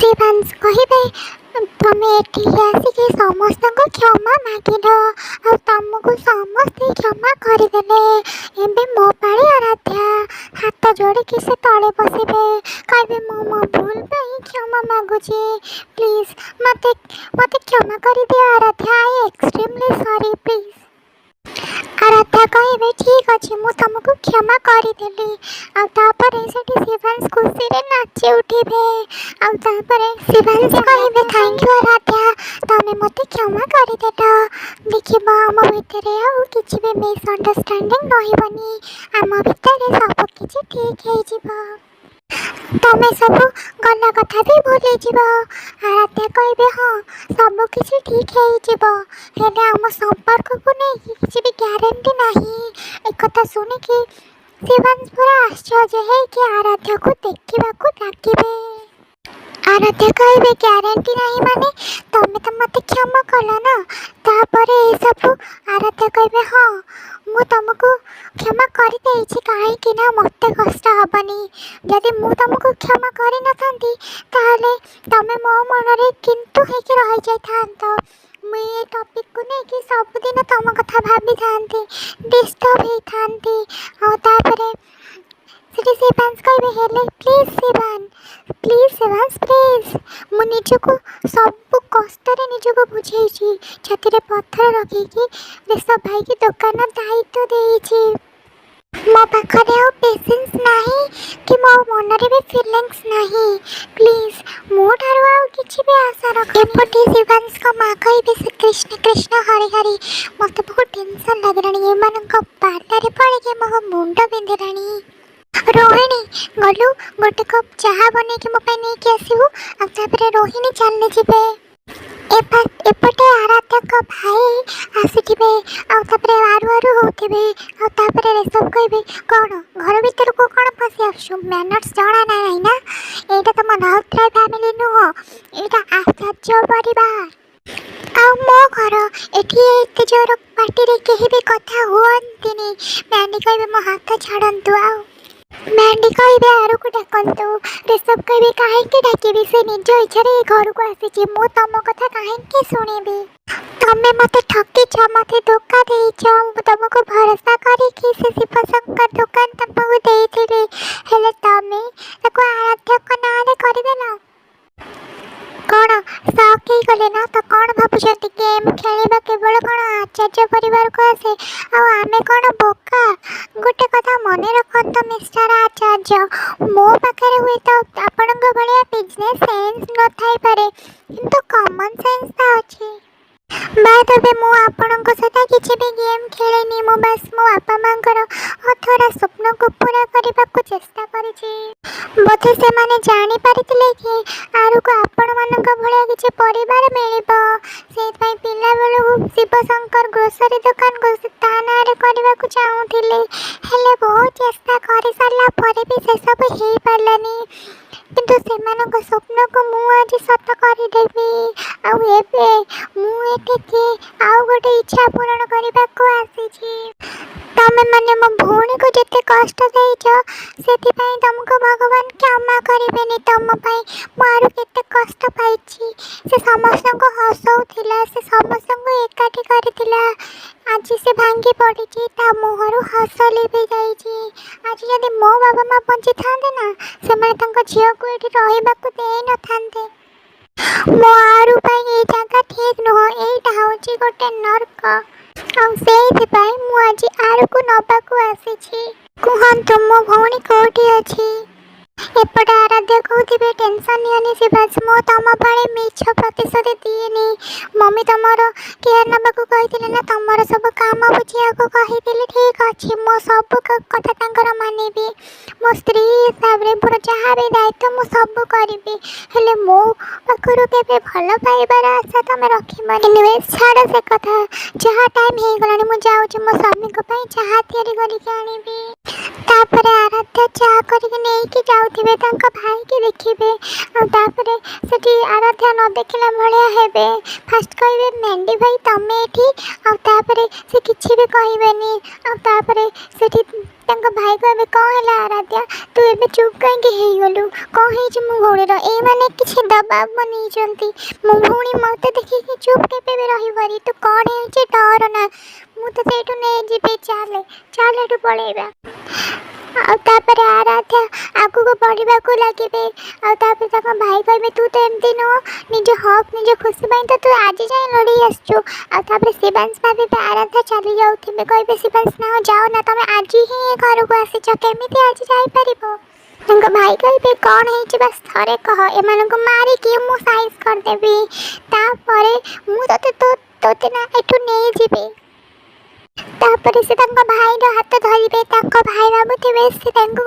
ଶିବାଂଶ କହିବେ ତମେ ଏଠିକି ଆସିକି ସମସ୍ତଙ୍କୁ କ୍ଷମା ମାଗିଲ ଆଉ ତମକୁ ସମସ୍ତେ କ୍ଷମା କରିଦେଲେ। ଏବେ ମୋ ପାଳି ଆରାଧ୍ୟା। ହାତ ଯୋଡ଼ିକି ସେ ତଳେ ବସିବେ, କହିବେ ମୁଁ ମୋ ଭୁଲ ପାଇଁ କ୍ଷମା ମାଗୁଛି। ପ୍ଲିଜ୍ ମୋତେ କ୍ଷମା କରିଦିଅ Aradhya. I extremely sorry please. Aradhya କହିବେ ଠିକ୍ ଅଛି, ମୁଁ ତମକୁ କ୍ଷମା କରିଦେଲି। ଆଉ ତାପରେ ସେଠି ଶିବାଂଶ ଖୁସିରେ ନାଚି ଉଠିବେ। ଆଉ ତାପରେ ଶିବାଂଶ କହିବେ ଥ୍ୟାଙ୍କ ୟୁ ଆରାଧ୍ୟା, ତମେ ମୋତେ କ୍ଷମା କରିଦେଲ। ଦେଖିବ ଆମ ଭିତରେ ଆଉ କିଛି ବି ମିସ୍ଅଣ୍ଡରଷ୍ଟାଣ୍ଡିଂ ରହିବନି। ଆମ ଭିତରେ ସବୁ କିଛି ଠିକ୍ ହେଇଯିବ। ତମେ ସବୁ ଗଲା କଥା ବି ଭୁଲିଯିବ। ଆରାଧ୍ୟା କହିବେ ହଁ, ସବୁ କିଛି ଠିକ୍ ହେଇଯିବ, ହେଲେ ଆମ ସମ୍ପର୍କକୁ ନେଇକି କିଛି ବି ଗ୍ୟାରେଣ୍ଟି ନାହିଁ। ଏକଥା ଶୁଣିକି ଶିବାଂଶ ପୁରା ଆଶ୍ଚର୍ଯ୍ୟ ହେଇକି ଆରାଧ୍ୟାକୁ ଦେଖିବାକୁ ଲାଗିବେ। ଆରାଧ୍ୟା କହିବେ ଗ୍ୟାରେଣ୍ଟି ନାହିଁ ମାନେ? ତମେ ତ ମୋତେ କ୍ଷମା କଲ ନା, ତାପରେ ଏସବୁ? ଆରାଧ୍ୟା କହିବେ ହଁ, ମୁଁ ତମକୁ କ୍ଷମା କରିଦେଇଛି କାହିଁକି ନା ମୋତେ କଷ୍ଟ ହେବନି। ଯଦି ମୁଁ ତମକୁ କ୍ଷମା କରିନଥାନ୍ତି ତାହେଲେ ତମେ ମୋ ମନରେ କିନ୍ତୁ ହେଇକି ରହିଯାଇଥାନ୍ତ। ମୁଁ ଏ ଟପିକକୁ ନେଇକି ସବୁଦିନ ତମ କଥା ଭାବିଥାନ୍ତି, ଡିଷ୍ଟର୍ବ ହେଇଥାନ୍ତି। ଆଉ ତାପରେ ସେଠି ଶିବାଂଶ କହିବେ ହେଲେ ପ୍ଲିଜ୍ ଶିବାଂଶ ପ୍ଲିଜ୍, ମୁଁ ନିଜକୁ ସବୁ କଷ୍ଟରେ ନିଜକୁ ବୁଝେଇଛି, ଛାତିରେ ପଥର ରଖିକି ରେଶବ ଭାଇକି ଦୋକାନ ଦାୟିତ୍ୱ ଦେଇଛି। ମୋ ପାଖରେ ଆଉ ପେସେନ୍ସ ନାହିଁ କି ମୋ ମନରେ ବି ଫିଲିଙ୍ଗସ୍ ନାହିଁ। ପ୍ଲିଜ୍ ମୋ ଠାରୁ ଆଉ କିଛି ବି ଆଶା ରଖ। ଏପଟେ ଶିବାଂଶଙ୍କ ମା କହିବେ ସେ କୃଷ୍ଣ କୃଷ୍ଣ ହରି ହରି, ମୋତେ ବହୁତ ଟେନସନ୍ ଲାଗିଲାଣି। ଏମାନଙ୍କ ପାଲରେ ପଡ଼ିକି ମୋ ମୁଣ୍ଡ ବିନ୍ଧିଲାଣି। ରୋହିଣୀ ଗଲୁ ଗୋଟେ କପ୍ ଚାହା ବନେଇକି ମୋ ପାଇଁ ନେଇକି ଆସିବୁ। ଆଉ ତାପରେ ରୋହିଣୀ ଚାଲିଯିବେ। ଏପଟେ ଆରାଧ୍ୟାଙ୍କ ଭାଇ ଆସିଥିବେ ଆଉ ତାପରେ ଆରୁ ହେଉଥିବେ। ଆଉ ତାପରେ ରେଶବ କହିବେ କ'ଣ ଘର ଭିତରକୁ କ'ଣ ପଶି ଆସୁଛୁ, ମ୍ୟାନର୍ସ ଜଣା ନାହିଁ ନା? ଏଇଟା ତମ ରାଉତରାୟ ଫ୍ୟାମିଲି ନୁହଁ, ଏଇଟା ଆଚାର୍ଯ୍ୟ ପରିବାର ଆଉ ମୋ ଘର। ଏଠି ଏତେ ଜୋର ପାଟିରେ କେହି ବି କଥା ହୁଅନ୍ତିନି। ମ୍ୟାଣ୍ଡି କହିବେ ମୋ ହାତ ଛାଡ଼ନ୍ତୁ। ଆଉ ମ୍ୟାଣ୍ଡି କହିବେ ଆରୁକୁ ଡାକନ୍ତୁ। ରେଶବ କହିବେ କାହିଁକି ଡାକିବି, ସେ ନିଜ ଇଚ୍ଛାରେ ଏ ଘରକୁ ଆସିଛି, ମୁଁ ତମ କଥା କାହିଁକି ଶୁଣିବି? ତମେ ମୋତେ ଠକିଛ, ମୋତେ ଧୋକା ଦେଇଛ। ମୁଁ ତମକୁ ଭରସା କରିକି ସେ ଶିବଶଙ୍କର ଦୋକାନ ତମକୁ ଦେଇଥିଲି, ହେଲେ ତମେ ତାକୁ ଆରାଧ୍ୟାଙ୍କ ନାଁରେ କରିଦେଲ। କ'ଣ ସକ୍ ହେଇଗଲେ ନା? ତ କ'ଣ ଭାବୁଛନ୍ତି ଗେମ୍ ଖେଳିବା କେବଳ କ'ଣ ଆଚାର୍ଯ୍ୟ ପରିବାରକୁ ଆସେ ଆଉ ଆମେ କ'ଣ ବୋକା? ଗୋଟେ କଥା ମନେ ରଖନ୍ତୁ ମିଷ୍ଟର ଆଚାର୍ଯ୍ୟ, ମୋ ପାଖରେ ହୁଏତ ଆପଣଙ୍କ ଭଳିଆ ବିଜନେସ୍ ସେନ୍ସ ନଥାଇପାରେ, କିନ୍ତୁ କମନ ସେନ୍ସ ତ ଅଛି। ବାଦ ଏବେ ମୁଁ ଆପଣଙ୍କ ସହିତ କିଛି ବି ଗେମ୍ ଖେଳିନି। ମୁଁ ବାସ୍ ମୋ ବାପା ମାଙ୍କର ଅଧୁରା ସ୍ୱପ୍ନକୁ ପୂରା କରିବାକୁ ଚେଷ୍ଟା କରିଛି। ବୋଧେ ସେମାନେ ଜାଣିପାରିଥିଲେ କି ଆରୁକୁ ଆପଣମାନଙ୍କ ଭଳିଆ କିଛି ପରିବାର ମିଳିବ, ସେଇଥିପାଇଁ ପିଲାବେଳୁ ଶିବଶଙ୍କର ଗ୍ରୋସରୀ ଦୋକାନକୁ ତା ନାଁରେ କରିବାକୁ ଚାହୁଁଥିଲେ। ହେଲେ ବହୁତ ଚେଷ୍ଟା କରିସାରିଲା ପରେ ବି ସେସବୁ ହେଇପାରିଲାନି। କିନ୍ତୁ ସେମାନଙ୍କ ସ୍ୱପ୍ନକୁ ମୁଁ ଆଜି ସତ କରିଦେବି। ଆଉ ଏବେ ମୁଁ ଏଠିକି ଆଉ ଗୋଟେ ଇଚ୍ଛା ପୂରଣ କରିବାକୁ ଆସିଛି। ତମେମାନେ ମୋ ଭଉଣୀକୁ ଯେତେ କଷ୍ଟ ଦେଇଛ ସେଥିପାଇଁ ତମକୁ ଭଗବାନ କ୍ଷମା କରିବେନି। ତମ ପାଇଁ ମୁଁ ଆରୁ କେତେ କଷ୍ଟ ପାଇଛି। ସେ ସମସ୍ତଙ୍କୁ ହସଉଥିଲା, ସେ ସମସ୍ତଙ୍କୁ ଏକାଠି କରିଥିଲା। ଆଜି ସେ ଭାଙ୍ଗି ପଡ଼ିଛି, ତା ମୁହଁରୁ ହସ ଲିଭି ଯାଇଛି। ଆଜି ଯଦି ମୋ ବାବା ମା ବଞ୍ଚିଥାନ୍ତେ ନା, ସେମାନେ ତାଙ୍କ ଝିଅକୁ ଏଠି ରହିବାକୁ ଦେଇନଥାନ୍ତେ। ମୋ ଆରୁ ପାଇଁ ଏଇ ଜାଗା ଠିକ୍ ନୁହଁ, ଏଇଟା ହେଉଛି ଗୋଟେ ନର୍କ। ଆଉ ସେଇଥିପାଇଁ ମୁଁ ଆଜି ଆରୁକୁ ନେବାକୁ ଆସିଛି। କୁହନ୍ତୁ ମୋ ଭଉଣୀ କେଉଁଠି ଅଛି? ଏପଟେ ଆରାଧ୍ୟା କହୁଥିବେ ଟେନସନ୍ ନିଅନି ଶିବାଂଶ, ମୁଁ ତମ ଭଳି ମିଛ ପ୍ରତିଶ୍ରୁତି ଦିଏନି। ମମି ତମର କେୟାର ନେବାକୁ କହିଥିଲେ ନା, ତମର ସବୁ କାମ ବୁଝିବାକୁ କହିଥିଲି। ଠିକ୍ ଅଛି, ମୁଁ ସବୁ କଥା ତାଙ୍କର ମାନିବି। ମୋ ସ୍ତ୍ରୀ ହିସାବରେ ମୋର ଯାହା ବି ଦାୟିତ୍ୱ ମୁଁ ସବୁ କରିବି, ହେଲେ ମୋ ପାଖରୁ କେବେ ଭଲ ପାଇବାର ଆଶା ତମେ ରଖିବନି। ଏନିୱେଜ୍ ଛାଡ଼ ସେ କଥା, ଯାହା ଟାଇମ୍ ହେଇଗଲାଣି ମୁଁ ଯାଉଛି ମୋ ସ୍ୱାମୀଙ୍କ ପାଇଁ ଚାହା ତିଆରି କରିକି ଆଣିବି। ତାପରେ ଆରାଧ୍ୟା ଚାହା କରିକି ନେଇକି ଯାଉ ଯାଉଥିବେ ତାଙ୍କ ଭାଇକି ଦେଖିବେ ଆଉ ତାପରେ ସେଠି ଆରାଧ୍ୟା ନ ଦେଖିଲା ଭଳିଆ ହେବେ। ଫାଷ୍ଟ କହିବେ ମେଣ୍ଡି ଭାଇ ତମେ ଏଠି, ଆଉ ତାପରେ ସେ କିଛି ବି କହିବେନି। ଆଉ ତାପରେ ସେଠି ତାଙ୍କ ଭାଇ କହିବେ କ'ଣ ହେଲା ଆରାଧ୍ୟା ତୁ ଏବେ ଚୁପ୍ କାହିଁକି ହେଇଗଲୁ, କ'ଣ ହେଇଛି ମୋ ଭଉଣୀର? ଏଇମାନେ କିଛି ଦବାବ ବନେଇଛନ୍ତି, ମୋ ଭଉଣୀ ମୋତେ ଦେଖିକି ଚୁପ୍ କେବେ ବି ରହିବନି। ତୁ କ'ଣ ହେଇଛି ଡରନା, ମୁଁ ତ ସେଇଠୁ ନେଇଯିବି, ଚାଲେ ଚାଲେ ଏଠୁ ପଳେଇବା। ଆଉ ତାପରେ ଆରାଧ୍ୟା ଆଗକୁ ବଢ଼ିବାକୁ ଲାଗିବେ। ଆଉ ତାପରେ ତାଙ୍କ ଭାଇ କହିବେ ତୁ ତ ଏମିତି ନୁହଁ, ନିଜ ହକ୍ ନିଜ ଖୁସି ପାଇଁ ତ ତୁ ଆଜି ଯାଏଁ ଲଢ଼େଇ ଆସିଛୁ। ଆଉ ତାପରେ ଶିବାଂଶ ଭାବିବେ ଆରାଧ୍ୟା ଚାଲି ଯାଉଥିବେ, କହିବେ ଶିବାଂଶ ନା ଯାଅ ନା, ତମେ ଆଜି ହିଁ ଘରକୁ ଆସିଛ, କେମିତି ଆଜି ଯାଇପାରିବ? ତାଙ୍କ ଭାଇ କହିବେ କ'ଣ ହେଇଛି ବାସ୍ ଥରେ କହ, ଏମାନଙ୍କୁ ମାରିକି ମୁଁ ସାଇଜ୍ କରିଦେବି, ତାପରେ ମୁଁ ତୋତେ ନା ଏଠୁ ନେଇଯିବି। ତାପରେ ସେ ତାଙ୍କ ଭାଇର ହାତ ଧରିବେ। ତାଙ୍କ ଭାଇ ଭାବୁଥିବେ ସେ ତାଙ୍କୁ